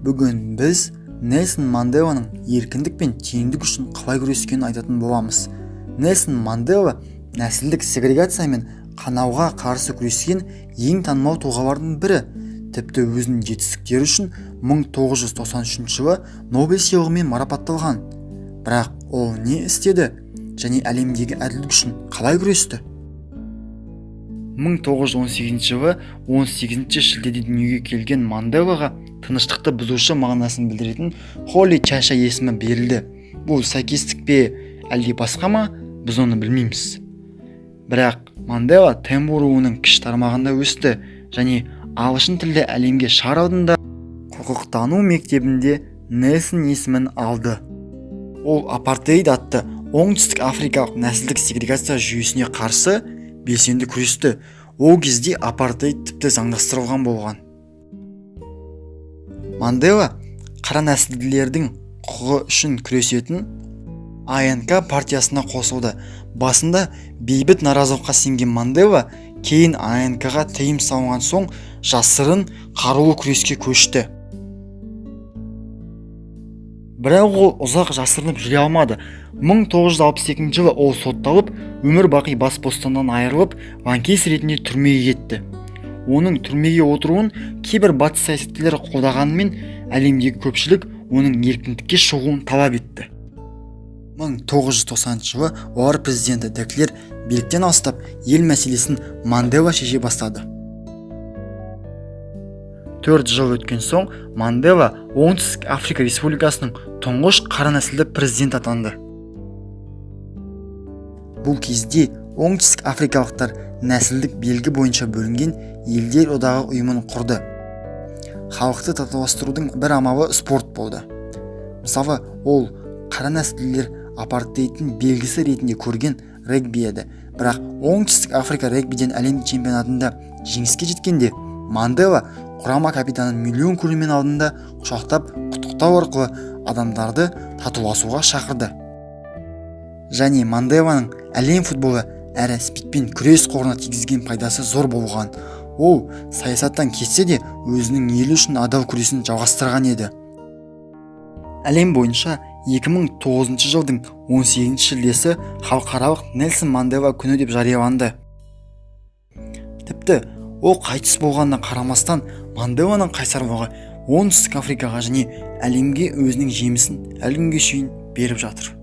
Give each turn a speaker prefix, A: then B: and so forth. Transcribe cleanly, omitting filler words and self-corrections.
A: Бүгін біз Нельсон Манделаның еркіндік пен теңдік үшін қалай күрескенін айтатын боламыз. Нельсон Мандела нәсілдік сегрегация мен қанауға қарсы күрескен ең танымал тұлғалардың бірі. Тіпті өзінің жетістіктері үшін 1993 жылы Нобель сыйлығымен марапатталған. Бірақ ол не істеді және әлемдегі әділдік үшін қалай күресті? 1918 жылы 18 шілдеде дүниеге келген Манделаға тыныштықты бұзушы мағынасын білдіретін Холли Чаша есімі берілді. Бұл сәйкестік пе, әлде басқа ма, біз оны білмейміз. Бірақ Мандела Тембу руының кіші тармағында өсті және ағылшын тілді әлемге шар алдында құқықтану мектебінде Нельсон есімін алды. Ол апартеид атты оңтүстік африкалық нәсілдік сегрегация жүйесіне қарсы белсенді күресті. Ол кезде апартеид тіпті заңдастырылған болған. Мандела қара нәсілділердің құқығы үшін күресетін АНК партиясына қосылды. Басында бейбіт наразылыққа сенген Мандела кейін АНК-ға тыйым салынған соң жасырын қарулы күреске көшті. Бірақ ол ұзақ жасырынып жүре алмады. 1962 жылы ол сотталып, өмір бақи бас бостандығынан айырылып, лаңкес ретінде түрмеге кетті. Оның түрмеге отыруын кейбір батыс саясаткерлер қолдағанымен, әлемдегі көпшілік оның еркіндікке шығуын талап етті. 1990 жылы олар президенті де Клерк биліктен алыстап, ел мәселесін Мандела шеше бастады. 4 жыл өткен соң Мандела Оңтүстік Африка Республикасының тұңғыш қара нәсілді президент атанды. Бұл кезде оңтүстік африкалықтар нәсілдік белгі бойынша бөлінген елдер одағы ұйымын құрды. Халықты татуластырудың бір амалы спорт болды. Мысалы, ол қара нәсілділер апартеидтің белгісі ретінде көрген регби еді. Бірақ оңтүстік Африка регбиден әлем чемпионатында жеңіске жеткенде, Мандела құрама капитанын миллион көрермен алдында құшақтап құттықтау арқылы адамдарды татуласуға шақырды. Және Манделаның әлем футболы әрі спидпен күрес қорына тигізген пайдасы зор болған. Ол саясаттан кетсе де өзінің елі үшін адал күресін жалғастырған еді. Әлем бойынша 2009 жылдың 18 шілдесі халықаралық Нельсон Мандела күні деп жарияланды. Тіпті ол қайтыс болғанына қарамастан Манделаның қайсарлығы оңтүстік Африкаға және әлемге өзінің жемісін әлі күнге шейін беріп жатыр.